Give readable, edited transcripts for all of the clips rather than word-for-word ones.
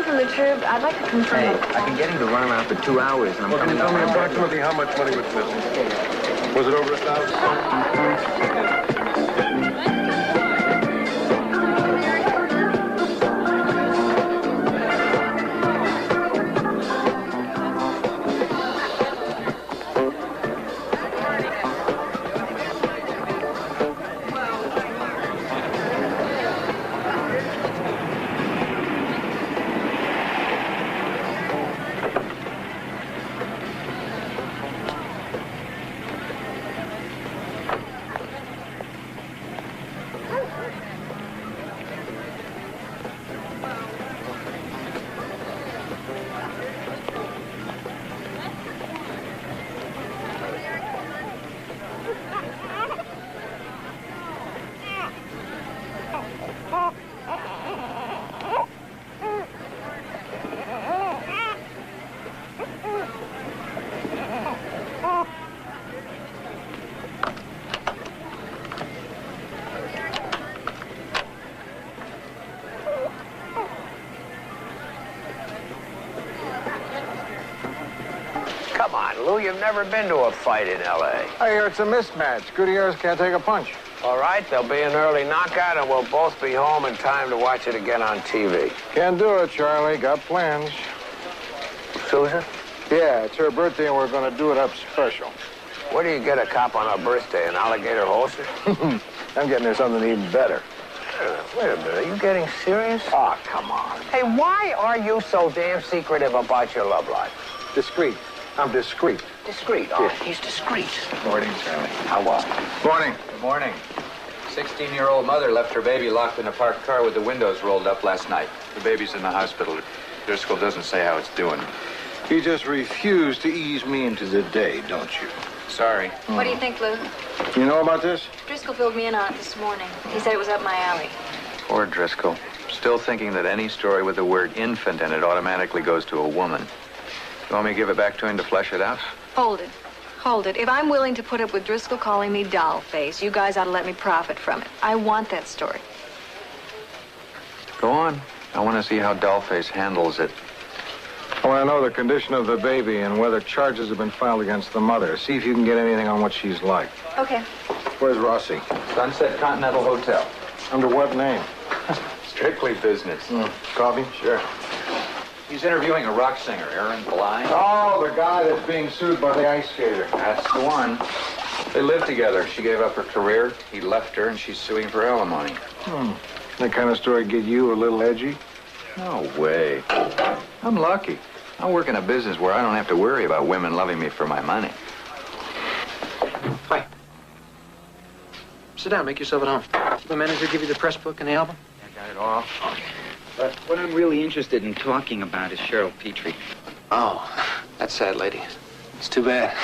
from the Trib. I'd like to confirm. Hey, I can get him to run around for 2 hours, and I'm Well, can you coming tell me out. approximately how much money was missing? Was it over 1,000? Come on, Lou, you've never been to a fight in L.A. I hear it's a mismatch. Gutierrez can't take a punch. All right, there'll be an early knockout, and we'll both be home in time to watch it again on TV. Can't do it, Charlie. Got plans. Susan, Yeah, it's her birthday, and we're going to do it up special. where do you get a cop on her birthday? An alligator holster? I'm getting her something even better. Wait a minute, are you getting serious? Oh, come on. Hey, why are you so damn secretive about your love life? Discreet. I'm discreet. Discreet. Oh, Yeah. he's discreet. Morning, Charlie. How are you? Morning. Good morning. 16-year-old mother left her baby locked in a parked car with the windows rolled up last night. The baby's in the hospital. Driscoll doesn't say how it's doing. You just refuse to ease me into the day, don't you? Sorry. What do you think, Lou? You know about this? Driscoll filled me in on it this morning. He said it was up my alley. Poor Driscoll. Still thinking that any story with the word infant in it automatically goes to a woman. You want me to give it back to him to flesh it out? Hold it. Hold it. If I'm willing to put up with Driscoll calling me doll face, you guys ought to let me profit from it. I want that story. Go on. I want to see how Dollface handles it. I want to know the condition of the baby and whether charges have been filed against the mother. See if you can get anything on what she's like. Okay. Where's Rossi? Sunset Continental Hotel. Under what name? Strictly business. Coffee? Sure. He's interviewing a rock singer, Aaron Blind. Oh, the guy that's being sued by the ice skater. That's the one. They lived together. She gave up her career. He left her, and she's suing for alimony. That kind of story get you a little edgy? No way. I'm lucky. I work in a business where I don't have to worry about women loving me for my money. Hi. Sit down, make yourself at home. The manager give you the press book and the album? I got it all. But what I'm really interested in talking about is Cheryl Petrie. Oh, that sad lady. It's too bad.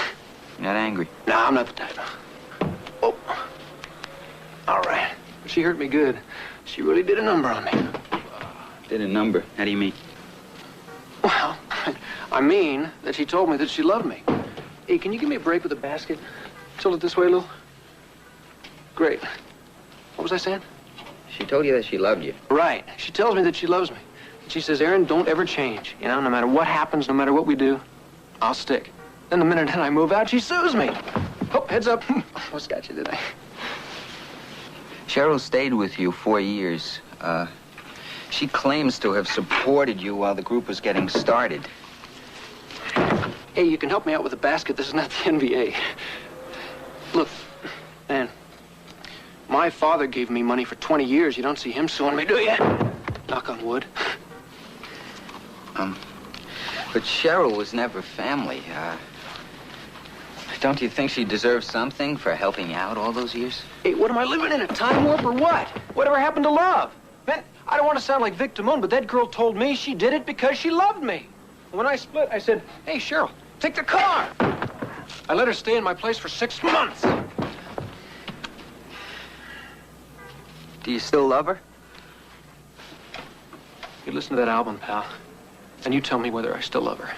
You're not angry? No, I'm not the type. Oh. All right. She hurt me good. She really did a number on me. Did a number. How do you mean? Well, I mean that she told me that she loved me. Hey, can you give me a break with a basket? Tilt it this way, Lou. Great. What was I saying? She told you that she loved you. Right. She tells me that she loves me. She says, Aaron, don't ever change. You know, no matter what happens, no matter what we do, I'll stick. Then the minute that I move out, she sues me. Oh, heads up. Almost got you today. Cheryl stayed with you 4 years. She claims to have supported you while the group was getting started. Hey, you can help me out with a basket. This is not the NBA. Look, man, my father gave me money for 20 years. You don't see him suing me, do you? Knock on wood. But Cheryl was never family. Don't you think she deserves something for helping you out all those years? Hey, what am I living in, a time warp or what? Whatever happened to love? Man, I don't want to sound like Vic Damone, but that girl told me she did it because she loved me. And when I split, I said, hey, Cheryl, take the car. I let her stay in my place for 6 months. Do you still love her? You listen to that album, pal, and you tell me whether I still love her.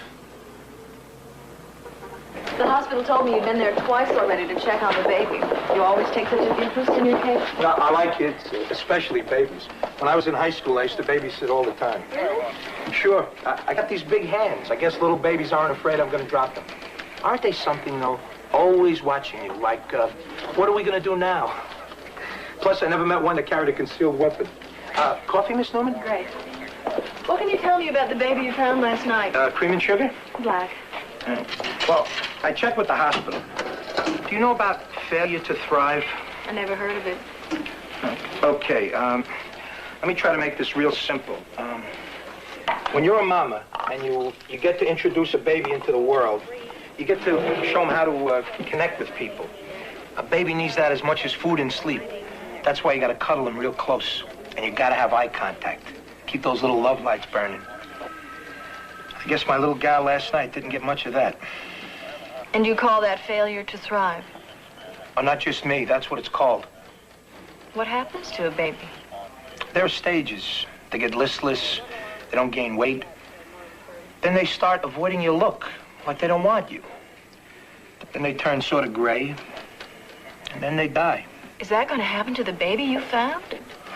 The hospital told me you'd been there twice already to check on the baby. You always take such an interest in your case? I like kids, especially babies. When I was in high school, I used to babysit all the time. Really? Sure. I got these big hands. I guess little babies aren't afraid I'm going to drop them. Aren't they something, though? Always watching you, like, what are we going to do now? Plus, I never met one that carried a concealed weapon. Coffee, Miss Newman? Great. What can you tell me about the baby you found last night? Cream and sugar? Black. Well, I checked with the hospital. Do you know about failure to thrive? I never heard of it. Okay, let me try to make this real simple. When you're a mama and you get to introduce a baby into the world, you get to show them how to connect with people. A baby needs that as much as food and sleep. That's why you got to cuddle them real close, and you got to have eye contact. Keep those little love lights burning. I guess my little gal last night didn't get much of that. And you call that failure to thrive? Oh, not just me. That's what it's called. What happens to a baby? There are stages. They get listless. They don't gain weight. Then they start avoiding your look, like they don't want you. Then they turn sort of gray, and then they die. Is that going to happen to the baby you found?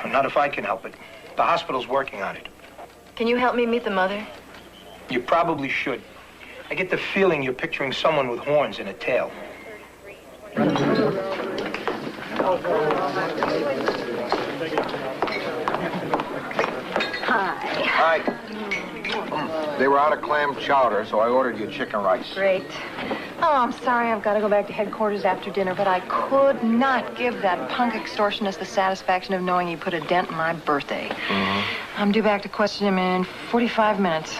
Not if I can help it. The hospital's working on it. Can you help me meet the mother? You probably should. I get the feeling you're picturing someone with horns and a tail. Hi. They were out of clam chowder, so I ordered you chicken rice. Great. Oh, I'm sorry I've got to go back to headquarters after dinner, but I could not give that punk extortionist the satisfaction of knowing he put a dent in my birthday. Mm-hmm. I'm due back to question him in 45 minutes.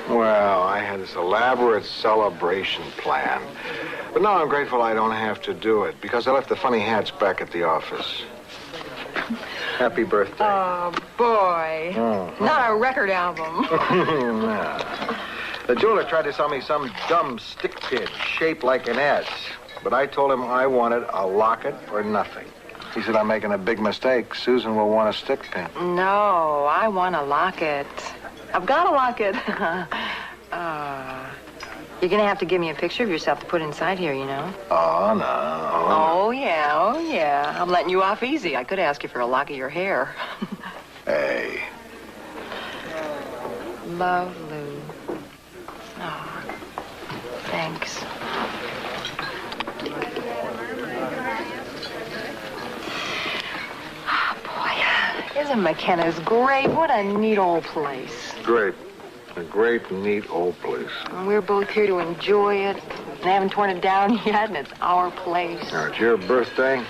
Well, I had this elaborate celebration plan. But now I'm grateful I don't have to do it, because I left the funny hats back at the office. Happy birthday. Oh, boy. Mm-hmm. Not a record album. Nah. The jeweler tried to sell me some dumb stick pin shaped like an S, but I told him I wanted a locket or nothing. He said, I'm making a big mistake. Susan will want a stick pin. No, I want a locket. I've got a locket. You're going to have to give me a picture of yourself to put inside here, you know? Oh, no. Oh, yeah. I'm letting you off easy. I could ask you for a lock of your hair. Hey. Love, Lou. Oh, thanks. Oh, boy. Isn't McKenna's great? What a neat old place. Great. A great, neat old place. And we're both here to enjoy it. They haven't torn it down yet, and it's our place. Now, it's your birthday.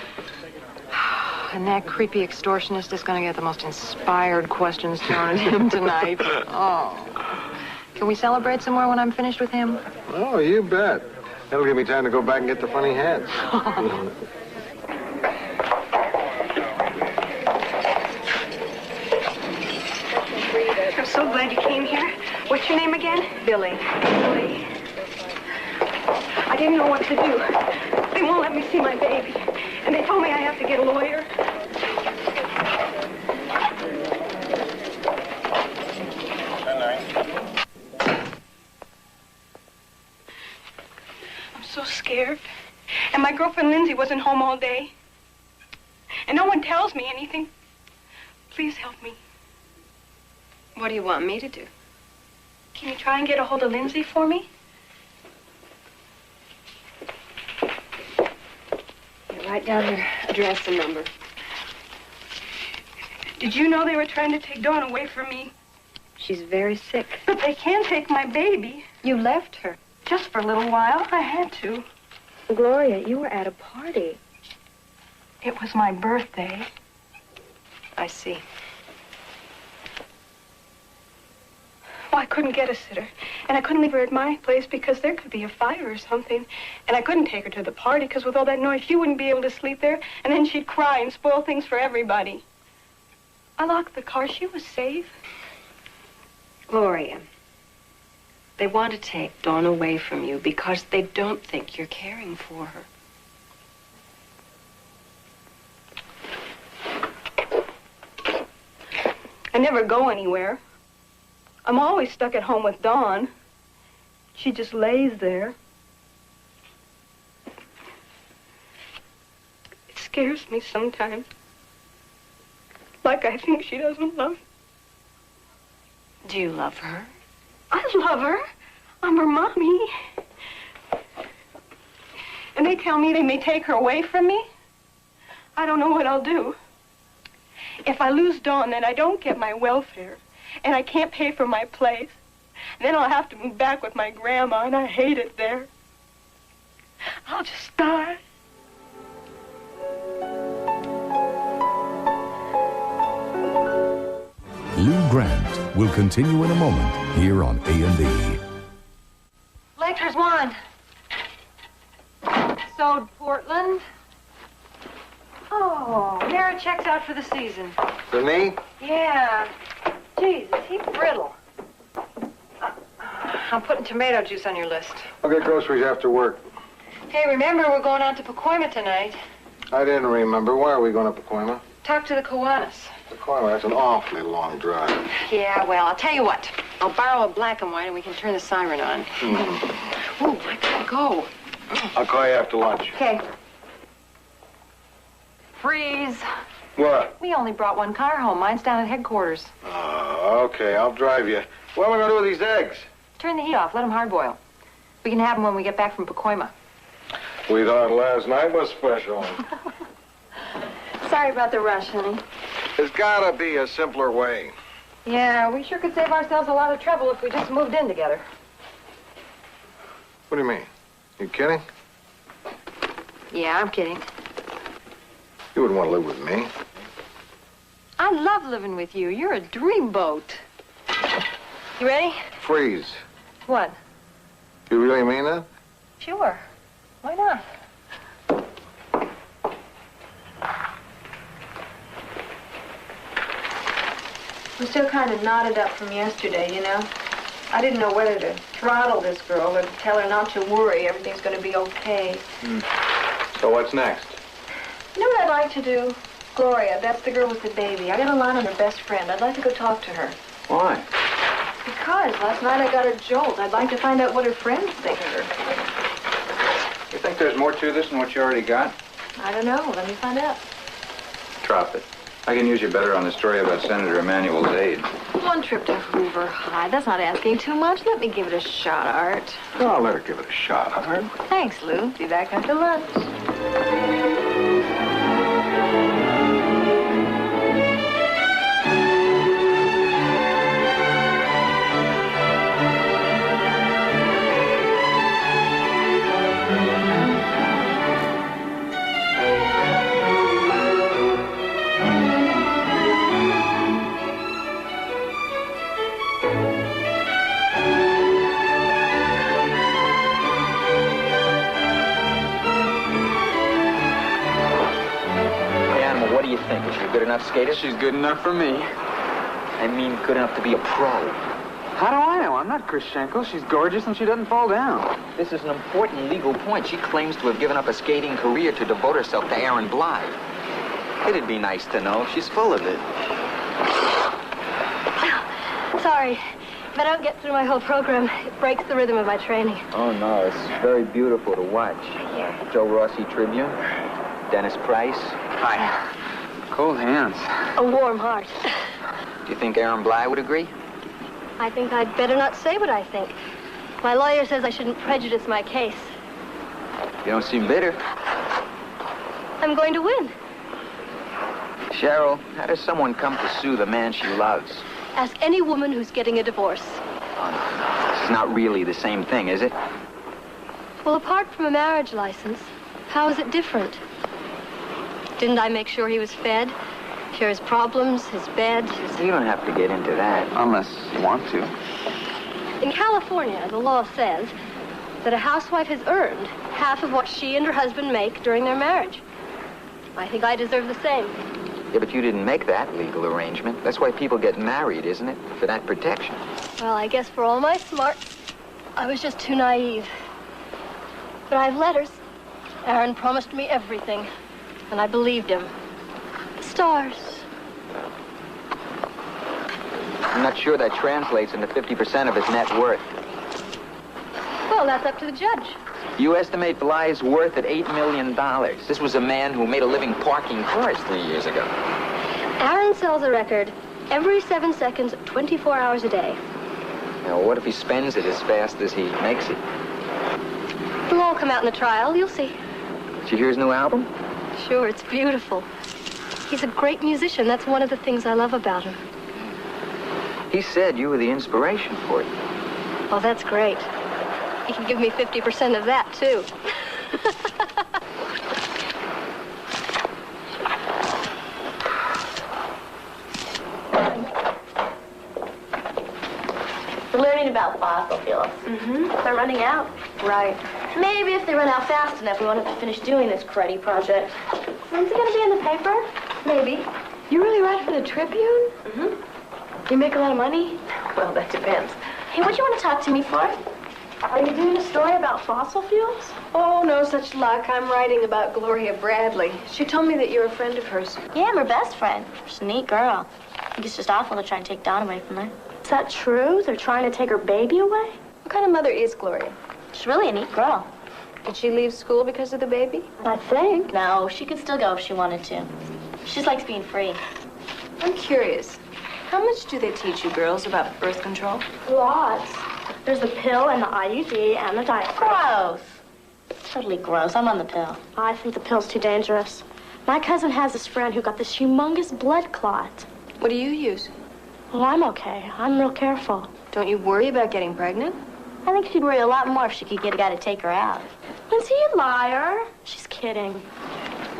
And that creepy extortionist is going to get the most inspired questions thrown at him tonight. Oh. Can we celebrate some more when I'm finished with him? Oh, you bet. That'll give me time to go back and get the funny hats. I'm so glad you came here. What's your name again? Billy. Billy. I didn't know what to do. They won't let me see my baby. And they told me I have to get a lawyer. I'm so scared. And my girlfriend Lindsay wasn't home all day. And no one tells me anything. Please help me. What do you want me to do? Can you try and get a hold of Lindsay for me? Write down her address and number. Did you know they were trying to take Dawn away from me? She's very sick. But they can't take my baby. You left her. Just for a little while. I had to. Gloria, you were at a party. It was my birthday. I see. Well, I couldn't get a sitter. And I couldn't leave her at my place because there could be a fire or something. And I couldn't take her to the party because with all that noise, she wouldn't be able to sleep there. And then she'd cry and spoil things for everybody. I locked the car. She was safe. Gloria, they want to take Dawn away from you because they don't think you're caring for her. I never go anywhere. I'm always stuck at home with Dawn. She just lays there. It scares me sometimes. Like I think she doesn't love me. Do you love her? I love her. I'm her mommy. And they tell me they may take her away from me. I don't know what I'll do. If I lose Dawn, then I don't get my welfare. And I can't pay for my place. Then I'll have to move back with my grandma, and I hate it there. I'll just die. Lou Grant will continue in a moment here on A&E. Lecter's wand. Sewed Portland. Oh, Mara checks out for the season. For me? Yeah. Jeez, is he brittle? I'm putting tomato juice on your list. I'll get groceries after work. Hey, remember, we're going out to Pacoima tonight. I didn't remember. Why are we going to Pacoima? Talk to the Kiwanis. Pacoima, that's an awfully long drive. Yeah, well, I'll tell you what. I'll borrow a black and white and we can turn the siren on. Ooh, I gotta go. I'll call you after lunch. Okay. Freeze. What? We only brought one car home. Mine's down at headquarters. Oh, okay, I'll drive you. What am I going to do with these eggs? Turn the heat off. Let them hard boil. We can have them when we get back from Pacoima. We thought last night was special. Sorry about the rush, honey. There's got to be a simpler way. Yeah, we sure could save ourselves a lot of trouble if we just moved in together. What do you mean? You kidding? Yeah, I'm kidding. You wouldn't want to live with me. I love living with you. You're a dreamboat. You ready? Freeze. What? You really mean that? Sure. Why not? I'm still kind of knotted up from yesterday, you know? I didn't know whether to throttle this girl or to tell her not to worry. Everything's going to be okay. So what's next? You know what I'd like to do? Gloria, that's the girl with the baby. I got a line on her best friend. I'd like to go talk to her. Why? Because last night I got a jolt. I'd like to find out what her friends think of her. You think there's more to this than what you already got? I don't know. Let me find out. Drop it. I can use you better on the story about Senator Emanuel's aide. One trip to Hoover High. That's not asking too much. Let me give it a shot, Art. Well, I'll let her give it a shot, Art. Thanks, Lou. Be back after lunch. What do you think? Is she a good enough skater? She's good enough for me. I mean, good enough to be a pro. How do I know? I'm not Chris Schenkel. She's gorgeous and she doesn't fall down. This is an important legal point. She claims to have given up a skating career to devote herself to Aaron Blythe. It'd be nice to know. She's full of it. Sorry. If I don't get through my whole program, it breaks the rhythm of my training. Oh, no. It's very beautiful to watch. Joe Rossi Tribune. Dennis Price. Hi. Cold hands. A warm heart. Do you think Aaron Blythe would agree? I think I'd better not say what I think. My lawyer says I shouldn't prejudice my case. You don't seem bitter. I'm going to win. Cheryl, how does someone come to sue the man she loves? Ask any woman who's getting a divorce. Oh, no. This is not really the same thing, is it? Well, apart from a marriage license, how is it different? Didn't I make sure he was fed? Share his problems, his bed, his... You don't have to get into that. Unless you want to. In California, the law says that a housewife has earned half of what she and her husband make during their marriage. I think I deserve the same. Yeah, but you didn't make that legal arrangement. That's why people get married, isn't it? For that protection. Well, I guess for all my smarts, I was just too naive. But I have letters. Aaron promised me everything, and I believed him. Stars. I'm not sure that translates into 50% of his net worth. Well, that's up to the judge. You estimate Blythe's worth at $8 million. This was a man who made a living parking cars 3 years ago. Aaron sells a record every 7 seconds, 24 hours a day. Now, what if he spends it as fast as he makes it? It'll all come out in the trial. You'll see. Did you hear his new album? Sure, it's beautiful. He's a great musician. That's one of the things I love about him. He said you were the inspiration for it. Oh, that's great. He can give me 50% of that, too. We're learning about fossil fuels. Mm-hmm. They're running out. Right. Maybe if they run out fast enough, we won't have to finish doing this cruddy project. When's it going to be in the paper? Maybe. You really write for the Tribune? Mm-hmm. You make a lot of money? Well, that depends. Hey, what do you want to talk to me for? Are you doing a story about fossil fuels? Oh, no such luck. I'm writing about Gloria Bradley. She told me that you're a friend of hers. Yeah, I'm her best friend. She's a neat girl. I think it's just awful to try and take Dawn away from her. Is that true? They're trying to take her baby away? What kind of mother is Gloria? She's really a neat girl. Did she leave school because of the baby? I think. No, she could still go if she wanted to. She just likes being free. I'm curious. How much do they teach you girls about birth control? Lots. There's the pill and the IUD and the diet. Gross. Totally gross. I'm on the pill. I think the pill's too dangerous. My cousin has this friend who got this humongous blood clot. What do you use? Well, I'm okay. I'm real careful. Don't you worry about getting pregnant? I think she'd worry a lot more if she could get a guy to take her out. Is he a liar? She's kidding.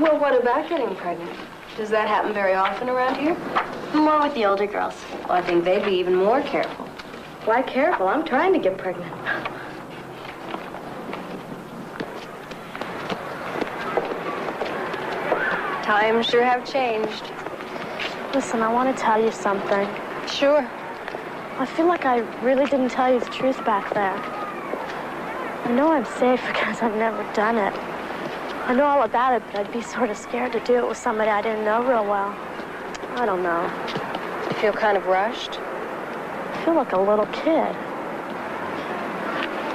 Well, what about getting pregnant? Does that happen very often around here? More with the older girls. Well, I think they'd be even more careful. Why careful? I'm trying to get pregnant. Times sure have changed. Listen, I want to tell you something. Sure. I feel like I really didn't tell you the truth back there. I know I'm safe because I've never done it. I know all about it, but I'd be sort of scared to do it with somebody I didn't know real well. I don't know. You feel kind of rushed? I feel like a little kid.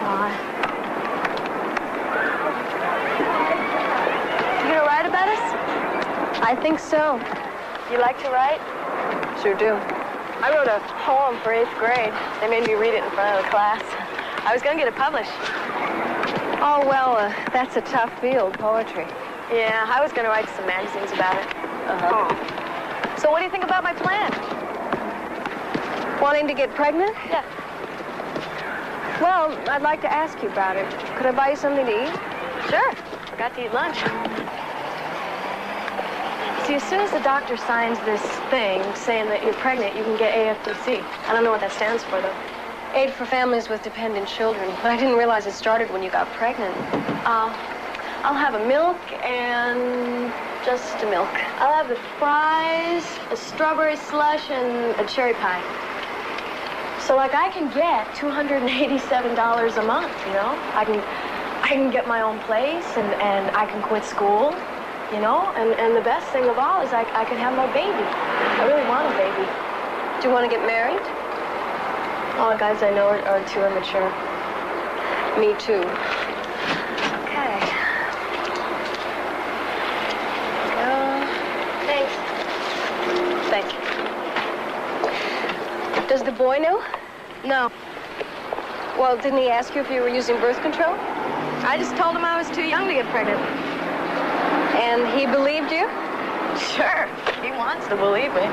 Why? You gonna write about us? I think so. You like to write? Sure do. I wrote a poem for 8th grade. They made me read it in front of the class. I was gonna get it published. Oh, well, that's a tough field, poetry. Yeah, I was gonna write some magazines about it. Uh-huh. So what do you think about my plan? Wanting to get pregnant? Yeah. Well, I'd like to ask you about it. Could I buy you something to eat? Sure. Forgot to eat lunch. See, as soon as the doctor signs this thing saying that you're pregnant, you can get AFDC. I don't know what that stands for, though. Aid for Families with Dependent Children. But I didn't realize it started when you got pregnant. I'll have a milk and just a milk. I'll have the fries, a strawberry slush, and a cherry pie. So, like, I can get $287 a month, you know? I can get my own place, and I can quit school, you know? And the best thing of all is I can have my baby. I really want a baby. Do you want to get married? All the guys I know are too immature. Me too. Okay. Thanks. Thank you. Does the boy know? No. Well, didn't he ask you if you were using birth control? I just told him I was too young to get pregnant. And he believed you? Sure. He wants to believe me.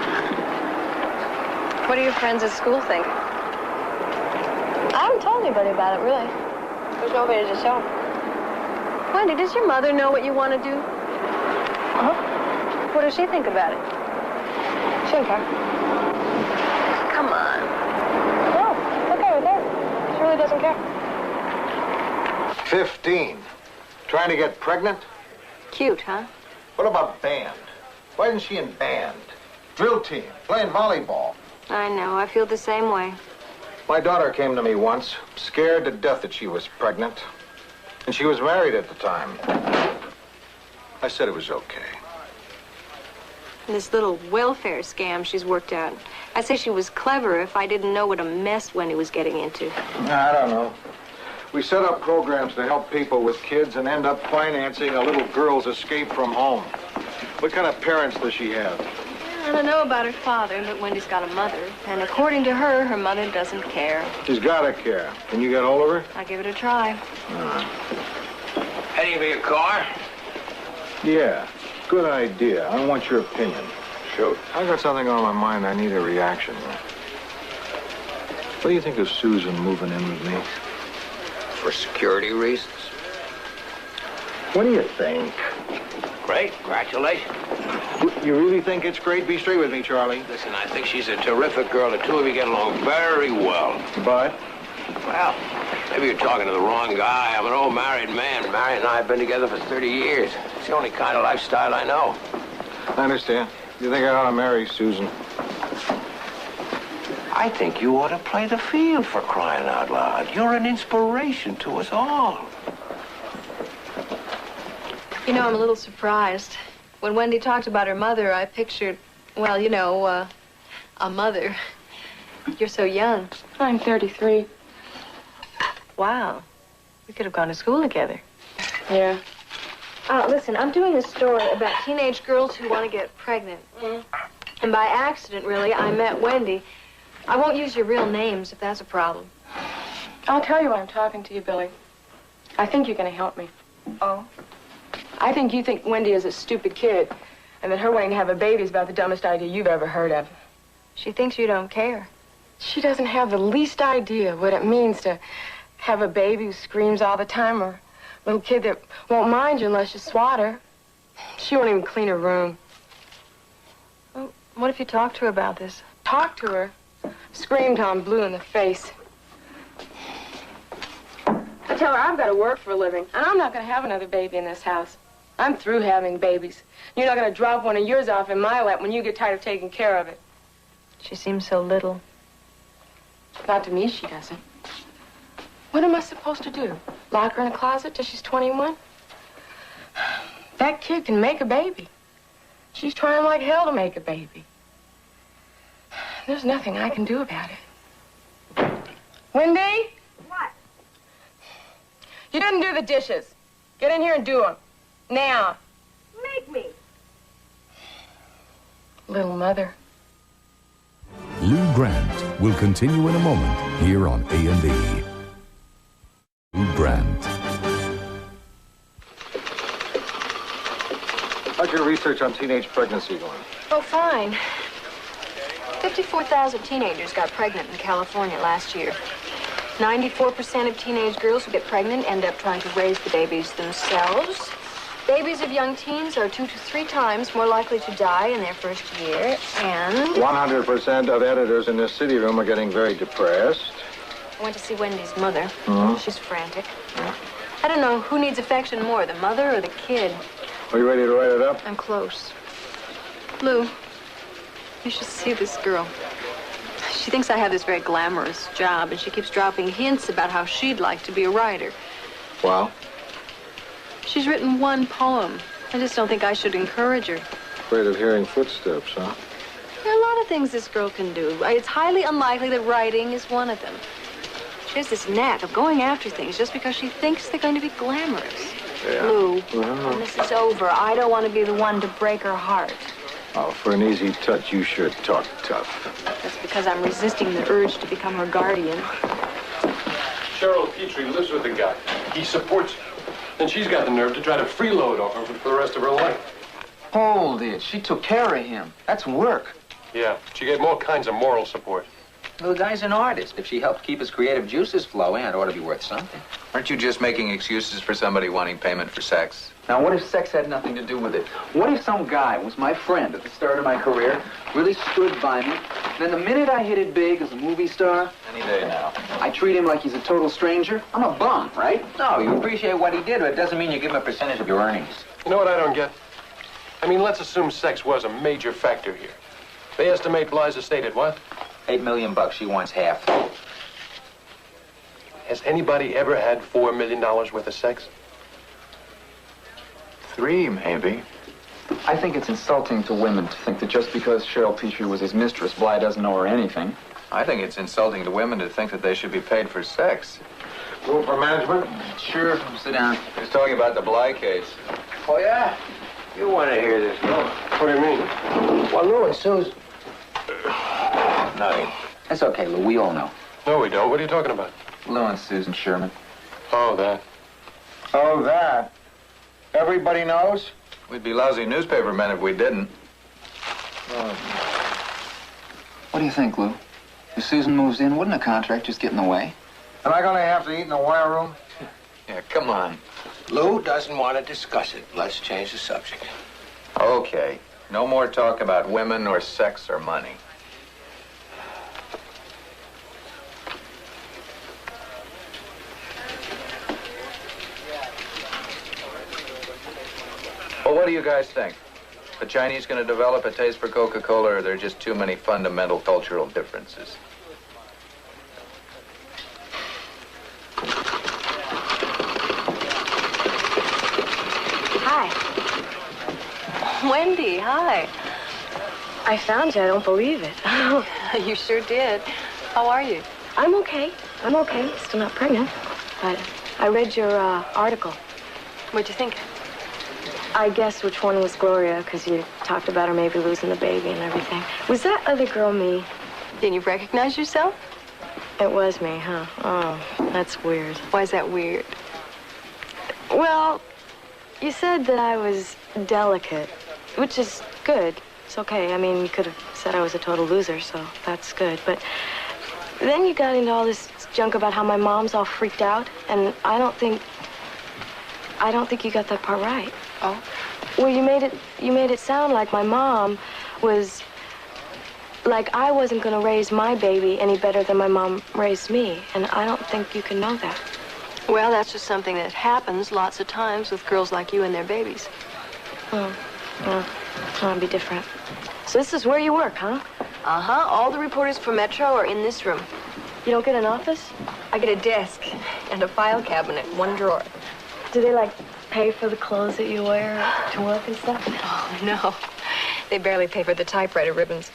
What do your friends at school think? I haven't told anybody about it, really. There's nobody to show. Wendy, does your mother know what you want to do? Uh-huh. What does she think about it? She don't care. Come on. No, it's okay with her. She really doesn't care. 15. Trying to get pregnant? Cute, huh? What about band? Why isn't she in band? Drill team, playing volleyball. I know. I feel the same way. My daughter came to me once, scared to death that she was pregnant. And she was married at the time. I said it was okay. This little welfare scam she's worked out. I'd say she was clever if I didn't know what a mess Wendy was getting into. I don't know. We set up programs to help people with kids and end up financing a little girl's escape from home. What kind of parents does she have? I don't know about her father, but Wendy's got a mother. And according to her, her mother doesn't care. She's gotta care. Can you get hold of her? I'll give it a try. Heading for your car? Yeah, good idea. I want your opinion. Shoot. I got something on my mind. I need a reaction. What do you think of Susan moving in with me? For security reasons? What do you think? Great. Congratulations. You really think it's great? Be straight with me, Charlie. Listen, I think she's a terrific girl. The two of you get along very well. But? Well, maybe you're talking to the wrong guy. I'm an old married man. Mary and I have been together for 30 years. It's the only kind of lifestyle I know. I understand. You think I ought to marry Susan? I think you ought to play the field, for crying out loud. You're an inspiration to us all. You know, I'm a little surprised. When Wendy talked about her mother, I pictured, well, you know, a mother. You're so young. I'm 33. Wow. We could have gone to school together. Yeah. Listen, I'm doing a story about teenage girls who want to get pregnant. And by accident, really, I met Wendy. I won't use your real names if that's a problem. I'll tell you why I'm talking to you, Billy. I think you're going to help me. Oh? I think you think Wendy is a stupid kid, and that her wanting to have a baby is about the dumbest idea you've ever heard of. She thinks you don't care. She doesn't have the least idea what it means to have a baby who screams all the time, or a little kid that won't mind you unless you swat her. She won't even clean her room. Well, what if you talk to her about this? Talk to her? Scream till I'm blue in the face. I tell her I've got to work for a living, and I'm not going to have another baby in this house. I'm through having babies. You're not going to drop one of yours off in my lap when you get tired of taking care of it. She seems so little. Not to me, she doesn't. What am I supposed to do? Lock her in a closet till she's 21? That kid can make a baby. She's trying like hell to make a baby. There's nothing I can do about it. Wendy? What? You didn't do the dishes. Get in here and do them. Now. Make me. Little mother. Lou Grant will continue in a moment here on A&E. Lou Grant. How's your research on teenage pregnancy going? Oh, fine. 54,000 teenagers got pregnant in California last year. 94% of teenage girls who get pregnant end up trying to raise the babies themselves. Babies of young teens are 2 to 3 times more likely to die in their first year, and 100% of editors in this city room are getting very depressed. I went to see Wendy's mother. Mhm. She's frantic. I don't know who needs affection more, the mother or the kid. Are you ready to write it up? I'm close. Lou, you should see this girl. She thinks I have this very glamorous job, and she keeps dropping hints about how she'd like to be a writer. Well? She's written one poem. I just don't think I should encourage her. Afraid of hearing footsteps, huh? There are a lot of things this girl can do. It's highly unlikely that writing is one of them. She has this knack of going after things just because she thinks they're going to be glamorous. Yeah. Lou, when this is over, I don't want to be the one to break her heart. Oh, for an easy touch, you should talk tough. That's because I'm resisting the urge to become her guardian. Cheryl Petrie lives with the guy. He supports her. And she's got the nerve to try to freeload off him for the rest of her life. Hold it. She took care of him. That's work. Yeah, she gave him all kinds of moral support. Well, the guy's an artist. If she helped keep his creative juices flowing, it ought to be worth something. Aren't you just making excuses for somebody wanting payment for sex? Now, what if sex had nothing to do with it? What if some guy was my friend at the start of my career, really stood by me, then the minute I hit it big as a movie star... Any day now. I treat him like he's a total stranger? I'm a bum, right? No, you appreciate what he did, but it doesn't mean you give him a percentage of your earnings. You know what I don't get? I mean, let's assume sex was a major factor here. They estimate Bly's estate at what? $8 million. She wants half. Has anybody ever had $4 million worth of sex? 3, maybe. I think it's insulting to women to think that just because Cheryl Petrie was his mistress, Bly doesn't know her anything. I think it's insulting to women to think that they should be paid for sex. Room for management? Sure. Sit down. He was talking about the Bly case. Oh, yeah? You want to hear this, no? What do you mean? Well, Lou and Sue's... Nothing. That's okay, Lou. We all know. No, we don't. What are you talking about? Lou and Susan Sherman. Oh, that. Oh, that. Everybody knows? We'd be lousy newspaper men if we didn't. What do you think, Lou? If Susan moves in, wouldn't a contract just get in the way? Am I gonna have to eat in the wire room? Yeah, come on. Lou doesn't want to discuss it. Let's change the subject. Okay. No more talk about women or sex or money. Well, what do you guys think? The Chinese going to develop a taste for Coca-Cola, or are there just too many fundamental cultural differences? Hi. Wendy, hi. I found you. I don't believe it. You sure did. How are you? I'm okay. I'm okay. Still not pregnant. But I read your article. What'd you think? I guessed which one was Gloria, because you talked about her maybe losing the baby and everything. Was that other girl me? Didn't you recognize yourself? It was me, huh? Oh, that's weird. Why is that weird? Well, you said that I was delicate, which is good. It's okay. I mean, you could have said I was a total loser, so that's good. But then you got into all this junk about how my mom's all freaked out, and I don't think you got that part right. Oh? Well, you made it sound like my mom was, like I wasn't gonna raise my baby any better than my mom raised me, and I don't think you can know that. Well, that's just something that happens lots of times with girls like you and their babies. Oh, well, I'll be different. So this is where you work, huh? Uh-huh. All the reporters for Metro are in this room. You don't get an office? I get a desk and a file cabinet, one drawer. Do they, like, pay for the clothes that you wear to work and stuff? Oh, no. They barely pay for the typewriter ribbons.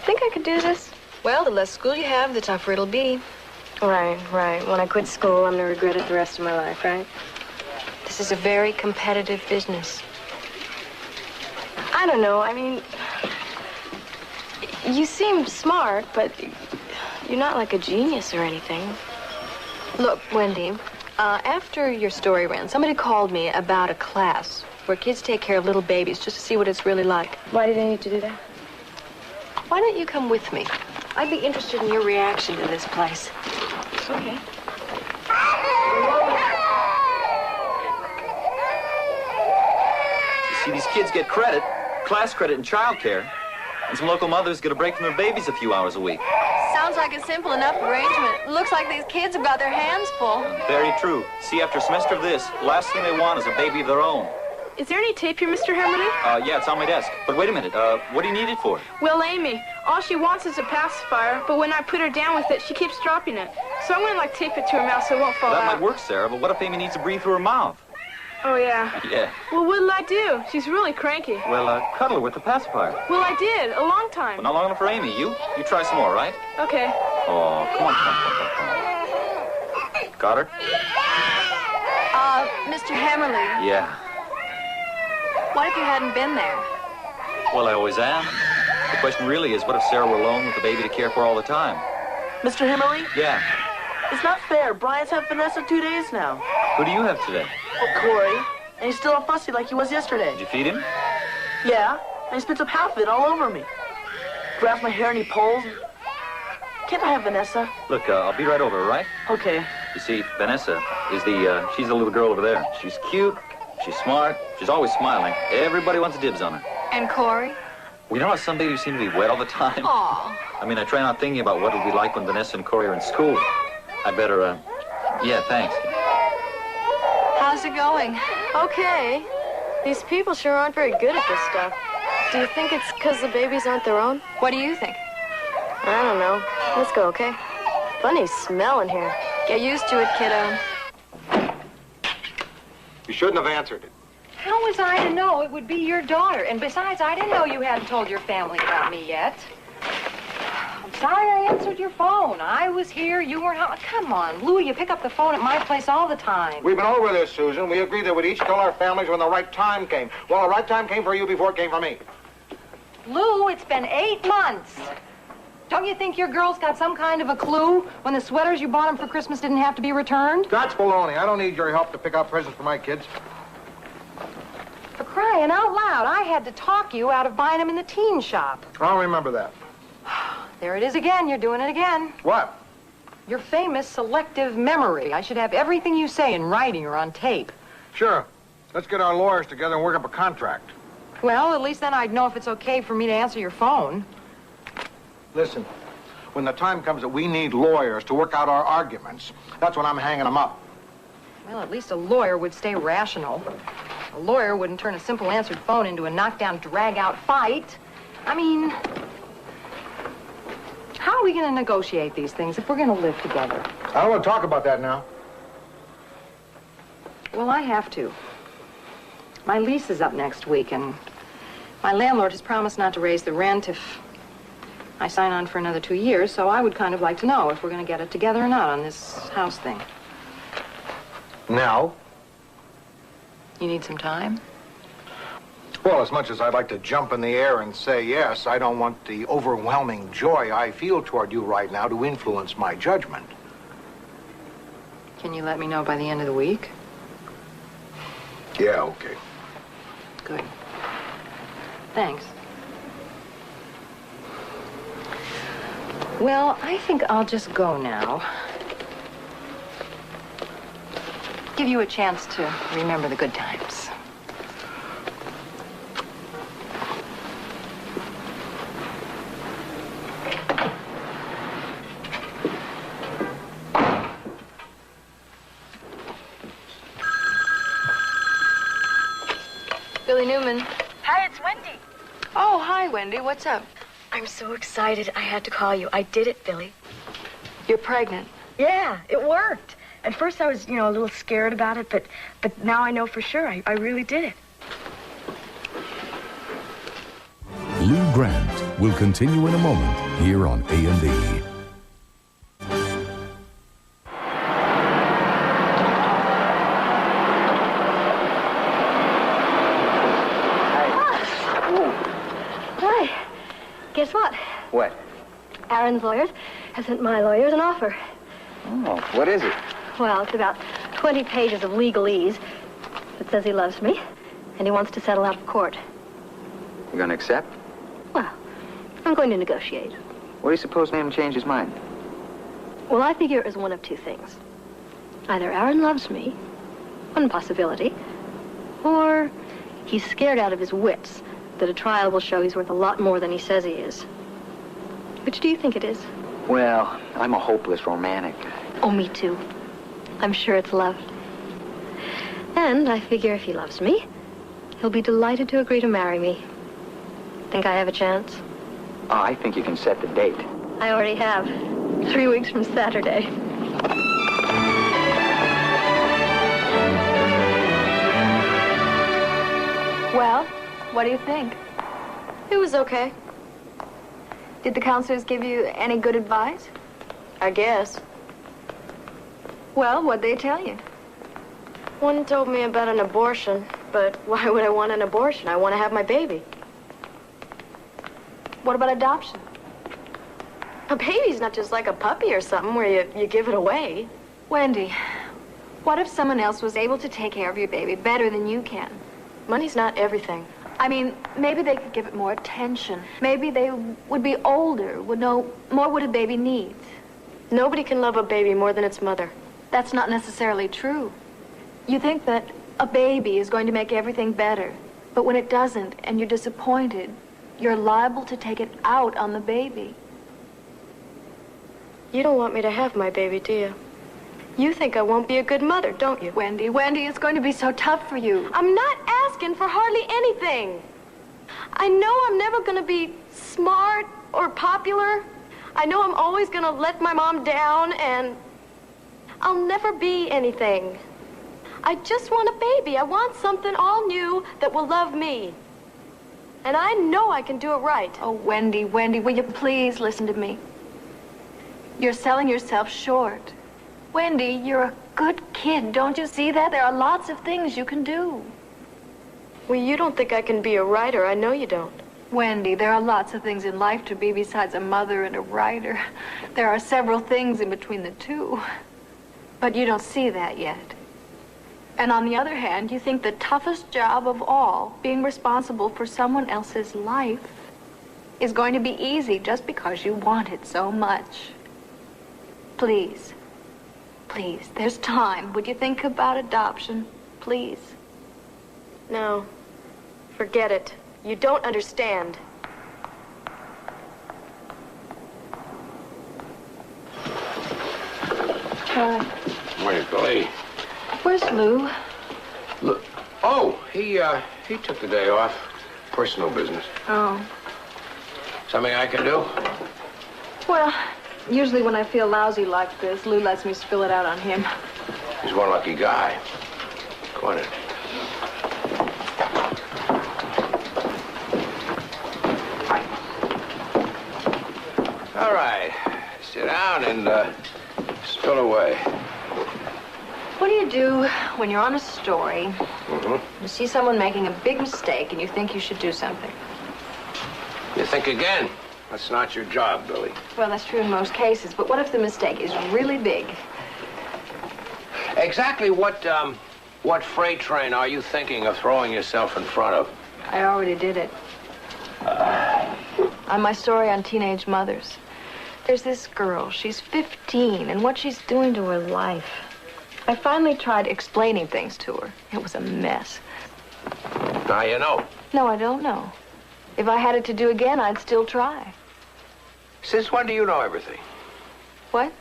Think I could do this? Well, the less school you have, the tougher it'll be. Right. When I quit school, I'm gonna regret it the rest of my life, right? This is a very competitive business. I don't know. I mean, you seem smart, but you're not like a genius or anything. Look, Wendy, after your story ran, somebody called me about a class where kids take care of little babies just to see what it's really like. Why do they need to do that? Why don't you come with me? I'd be interested in your reaction to this place. Okay. You see, these kids get credit, class credit and childcare, and some local mothers get a break from their babies a few hours a week. Sounds like a simple enough arrangement. Looks like these kids have got their hands full. Very true. See, after a semester of this, the last thing they want is a baby of their own. Is there any tape here, Mr. Hammerly? Yeah, it's on my desk. But wait a minute, what do you need it for? Well, Amy, all she wants is a pacifier, but when I put her down with it, she keeps dropping it. So I'm gonna, like, tape it to her mouth so it won't fall That out. might work, Sarah, but what if Amy needs to breathe through her mouth? Oh, yeah. Yeah. Well, what'll I do? She's really cranky. Well, cuddle her with the pacifier. Well, I did, a long time. Well, not long enough for Amy. You try some more, right? Okay. Oh, come on. Got her? Mr. Hammerly, Yeah. what if you hadn't been there? Well, I always am. The question really is, what if Sarah were alone with the baby to care for all the time? Mr. Himmerly? Yeah. It's not fair. Brian's had Vanessa 2 days now. Who do you have today? Well, Corey. And he's still all fussy like he was yesterday. Did you feed him? Yeah. And he spits up half of it all over me. Grabs my hair and he pulls. Can't I have Vanessa? Look, I'll be right over, all right? Okay. You see, Vanessa is she's the little girl over there. She's cute, she's smart, she's always smiling. Everybody wants dibs on her. And Corey? Well, you know how some babies seem to be wet all the time? Aw. I mean, I try not thinking about what it'll be like when Vanessa and Corey are in school. I better, yeah, thanks. How's it going? Okay. These people sure aren't very good at this stuff. Do you think it's because the babies aren't their own? What do you think? I don't know. Let's go, okay? Funny smell in here. Get used to it, kiddo. You shouldn't have answered it. How was I to know it would be your daughter? And besides, I didn't know you hadn't told your family about me yet. I'm sorry I answered your phone. I was here, you weren't home. Come on, Louie, you pick up the phone at my place all the time. We've been over this, Susan. We agreed that we'd each tell our families when the right time came. Well, the right time came for you before it came for me. Lou, it's been 8 months. Don't you think your girls got some kind of a clue when the sweaters you bought them for Christmas didn't have to be returned? That's baloney. I don't need your help to pick out presents for my kids. For crying out loud, I had to talk you out of buying them in the teen shop. I'll remember that. There it is again. You're doing it again. What? Your famous selective memory. I should have everything you say in writing or on tape. Sure. Let's get our lawyers together and work up a contract. Well, at least then I'd know if it's okay for me to answer your phone. Listen, when the time comes that we need lawyers to work out our arguments, that's when I'm hanging them up. Well, at least a lawyer would stay rational. A lawyer wouldn't turn a simple answered phone into a knockdown, drag-out fight. I mean, how are we going to negotiate these things if we're going to live together? I don't want to talk about that now. Well, I have to. My lease is up next week, and my landlord has promised not to raise the rent if I sign on for another 2 years, so I would kind of like to know if we're going to get it together or not on this house thing. Now? You need some time? Well, as much as I'd like to jump in the air and say yes, I don't want the overwhelming joy I feel toward you right now to influence my judgment. Can you let me know by the end of the week? Yeah, okay. Good. Thanks. Well, I think I'll just go now. Give you a chance to remember the good times. Billy Newman. Hi, it's Wendy. Oh, hi, Wendy. What's up? I'm so excited I had to call you. I did it, Billy. You're pregnant. Yeah, it worked. At first I was, a little scared about it, but now I know for sure. I really did it. Lou Grant will continue in a moment here on A&E. Hi. Guess what? What? Aaron's lawyers have sent my lawyers an offer. Oh, what is it? Well, it's about 20 pages of legalese. It says he loves me, and he wants to settle out of court. You gonna accept? Well, I'm going to negotiate. What do you suppose made him change his mind? Well, I figure it was one of two things. Either Aaron loves me, one possibility, or he's scared out of his wits that a trial will show he's worth a lot more than he says he is. Which do you think it is? Well, I'm a hopeless romantic. Oh, me too. I'm sure it's love. And I figure if he loves me, he'll be delighted to agree to marry me. Think I have a chance? Oh, I think you can set the date. I already have. 3 weeks from Saturday. Well, what do you think? It was okay. Did the counselors give you any good advice? I guess. Well, what'd they tell you? One told me about an abortion, but why would I want an abortion? I want to have my baby. What about adoption? A baby's not just like a puppy or something where you give it away. Wendy, what if someone else was able to take care of your baby better than you can? Money's not everything. I mean, maybe they could give it more attention. Maybe they would be older, would know more what a baby needs. Nobody can love a baby more than its mother. That's not necessarily true. You think that a baby is going to make everything better, but when it doesn't and you're disappointed, you're liable to take it out on the baby. You don't want me to have my baby, do you? You think I won't be a good mother, don't you? Wendy, it's going to be so tough for you. I'm not asking for hardly anything. I know I'm never going to be smart or popular. I know I'm always going to let my mom down, and I'll never be anything. I just want a baby. I want something all new that will love me. And I know I can do it right. Oh, Wendy, will you please listen to me? You're selling yourself short. Wendy, you're a good kid. Don't you see that? There are lots of things you can do. Well, you don't think I can be a writer. I know you don't. Wendy, there are lots of things in life to be besides a mother and a writer. There are several things in between the two. But you don't see that yet. And on the other hand, you think the toughest job of all, being responsible for someone else's life, is going to be easy just because you want it so much. Please. Please, there's time. Would you think about adoption? Please. No. Forget it. You don't understand. Morning, Billy. Where's Lou? Look. Oh, he took the day off. Personal business. Oh. Something I can do? Well, usually when I feel lousy like this, Lou lets me spill it out on him. He's one lucky guy. Go on in. All right. Sit down and spill away. What do you do when you're on a story, you see someone making a big mistake, and you think you should do something? You think again. That's not your job, Billy. Well, that's true in most cases, but what if the mistake is really big? Exactly what freight train are you thinking of throwing yourself in front of? I already did it. On my story on teenage mothers. There's this girl. She's 15, and what she's doing to her life. I finally tried explaining things to her. It was a mess. Now you know. No, I don't know. If I had it to do again, I'd still try. Since when do you know everything? What?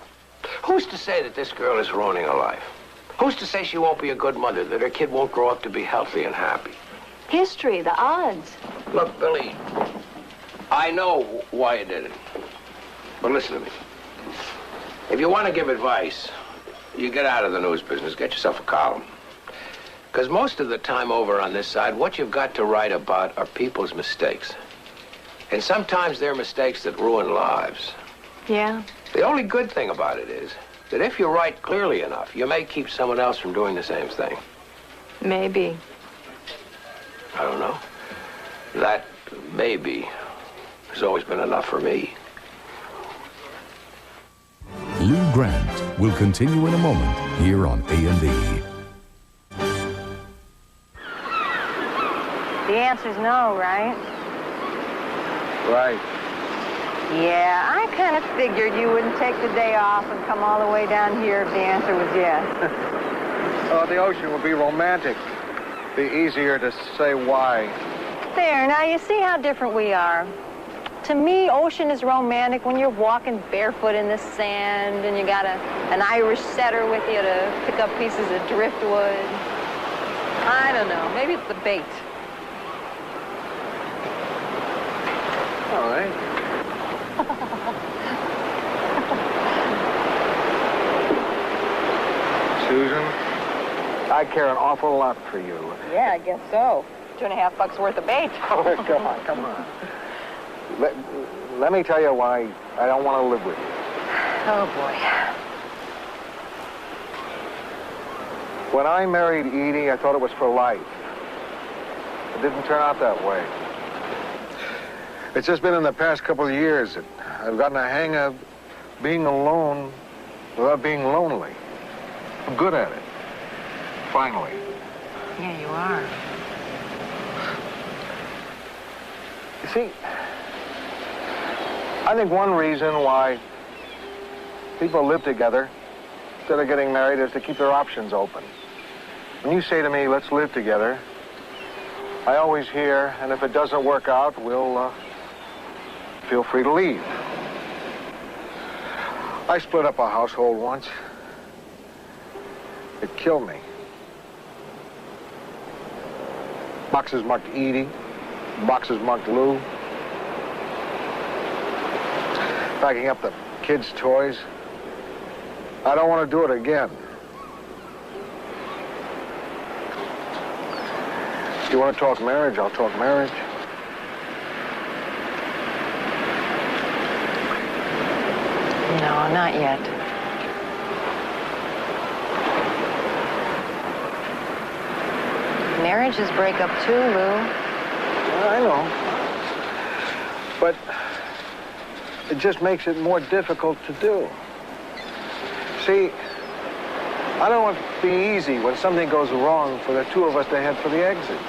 Who's to say that this girl is ruining her life? Who's to say she won't be a good mother, that her kid won't grow up to be healthy and happy? History, the odds. Look, Billy, I know why you did it. But listen to me. If you want to give advice, you get out of the news business, get yourself a column. Because most of the time over on this side, what you've got to write about are people's mistakes. And sometimes they're mistakes that ruin lives. Yeah. The only good thing about it is that if you write clearly enough, you may keep someone else from doing the same thing. Maybe. I don't know. That maybe has always been enough for me. Lou Grant will continue in a moment here on A&E. The answer's no, right? Right. Yeah, I kind of figured you wouldn't take the day off and come all the way down here if the answer was yes. Oh, the ocean would be romantic. Be easier to say why. There, now you see how different we are. To me, ocean is romantic when you're walking barefoot in the sand and you got an Irish setter with you to pick up pieces of driftwood. I don't know. Maybe it's the bait. All right. Susan, I care an awful lot for you. Yeah, I guess so. $2.50 worth of bait. Oh, come on. Let me tell you why I don't want to live with you. Oh, boy. When I married Edie, I thought it was for life. It didn't turn out that way. It's just been in the past couple of years that I've gotten a hang of being alone without being lonely. I'm good at it. Finally. Yeah, you are. You see, I think one reason why people live together instead of getting married is to keep their options open. When you say to me, let's live together, I always hear, and if it doesn't work out, we'll feel free to leave. I split up a household once. It killed me. Boxes marked Edie, boxes marked Lou. Packing up the kids' toys. I don't want to do it again. If you want to talk marriage, I'll talk marriage. No, No, not yet. Marriages break up too, Lou. I know. But it just makes it more difficult to do. See, I don't want it to be easy when something goes wrong for the two of us to head for the exits.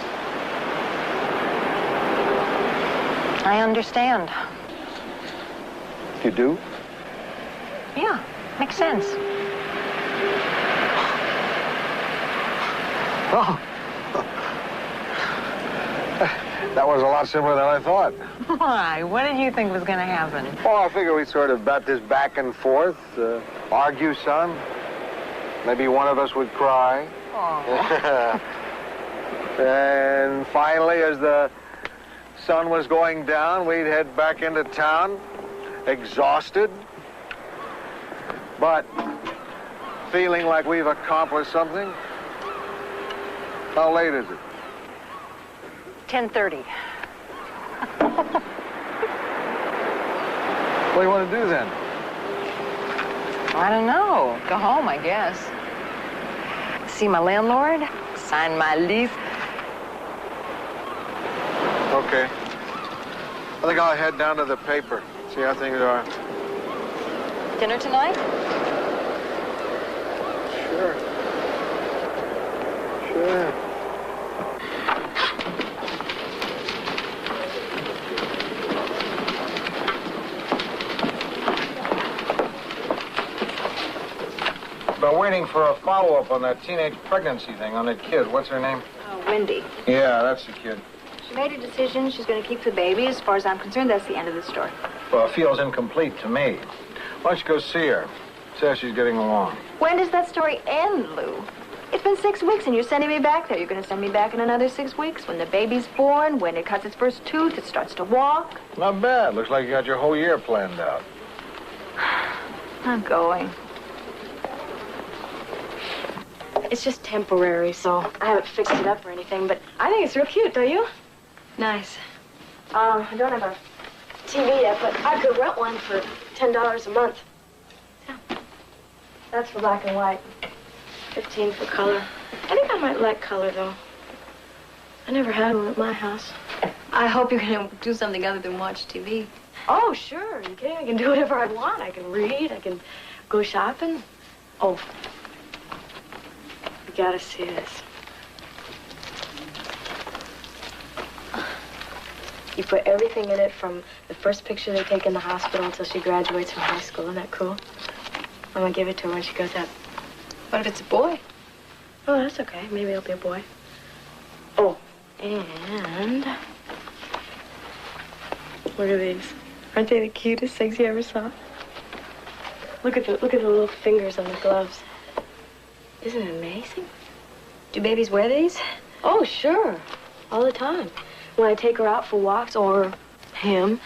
I understand. You do? Yeah, makes sense. Oh. That was a lot simpler than I thought. Why? What did you think was going to happen? Oh, I figured we'd sort of bat this back and forth, argue some. Maybe one of us would cry. Oh. And finally, as the sun was going down, we'd head back into town, exhausted, but feeling like we've accomplished something. How late is it? 10:30. What do you want to do then? I don't know. Go home, I guess. See my landlord, sign my lease. Okay. I think I'll head down to the paper, see how things are. Dinner tonight? Sure. Sure. Been waiting for a follow-up on that teenage pregnancy thing on that kid. What's her name? Wendy. Yeah, that's the kid. She made a decision. She's going to keep the baby. As far as I'm concerned, that's the end of the story. Well, it feels incomplete to me. Why don't you go see her? See how she's getting along. When does that story end, Lou? It's been 6 weeks, and you're sending me back there. You're going to send me back in another 6 weeks when the baby's born, when it cuts its first tooth, it starts to walk. Not bad. Looks like you got your whole year planned out. I'm going. It's just temporary, so I haven't fixed it up or anything, but I think it's real cute, don't you? Nice. I don't have a TV yet, but I could rent one for $10 a month. Yeah. That's for black and white. 15 for color. I think I might like color, though. I never had one at my house. I hope you're going to do something other than watch TV. Oh, sure. You kidding? I can do whatever I want. I can read. I can go shopping. Oh, you gotta see this. You put everything in it from the first picture they take in the hospital until she graduates from high school. Isn't that cool? I'm gonna give it to her when she goes up. What if it's a boy? Oh, that's okay. Maybe it'll be a boy. Oh, and look at these. Aren't they the cutest things you ever saw? Look at the little fingers on the gloves. Isn't it amazing? Do babies wear these? Oh, sure. All the time. When I take her out for walks, or him,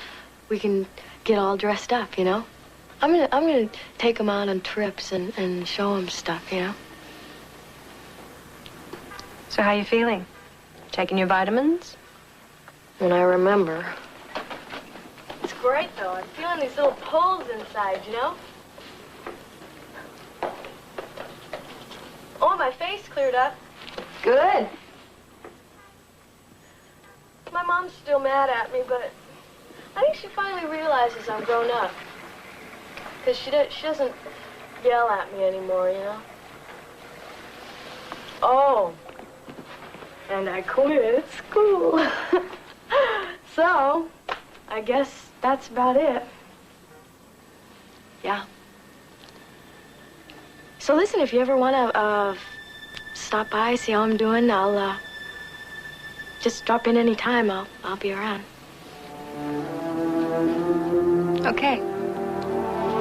we can get all dressed up, you know? I'm gonna take him out on trips and show him stuff, you know? So how you feeling? Taking your vitamins? When I remember. It's great, though. I'm feeling these little pulls inside, you know? Oh, my face cleared up. Good. My mom's still mad at me, but I think she finally realizes I'm grown up. Because she doesn't yell at me anymore, you know? Oh, and I quit at school. So, I guess that's about it. Yeah. So listen, if you ever want to stop by, see how I'm doing, I'll just drop in any time. I'll be around. Okay.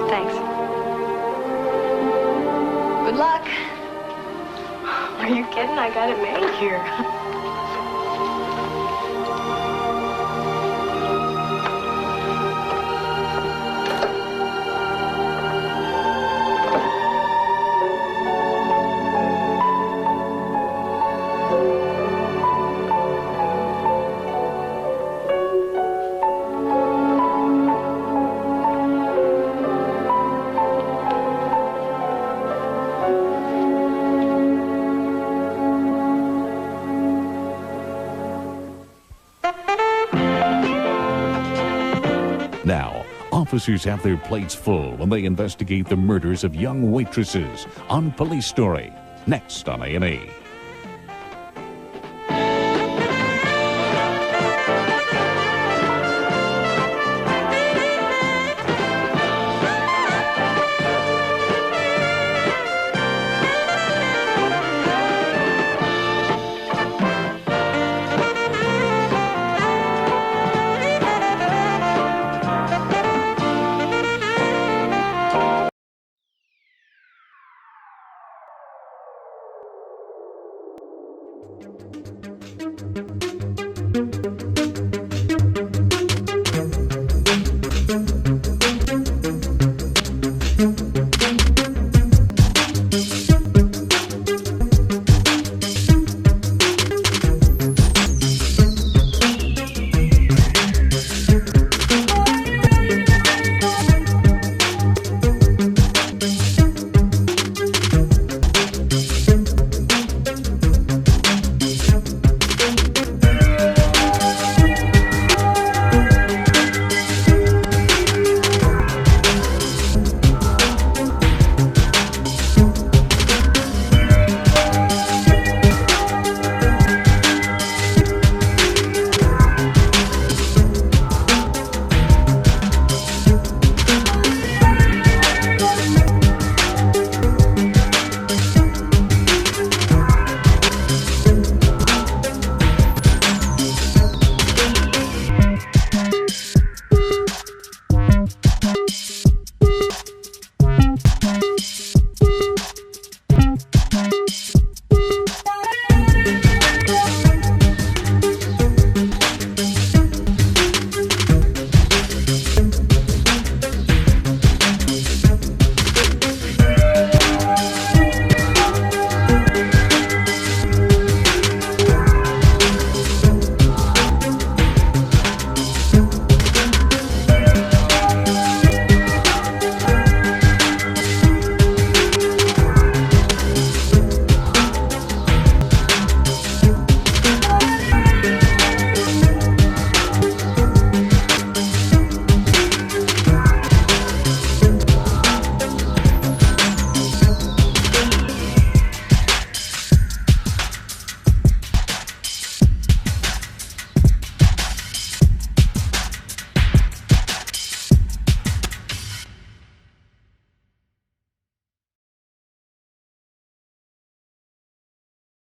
Thanks. Good luck. Are you kidding? I got it made here. officers have their plates full when they investigate the murders of young waitresses on Police Story. Next on A&E.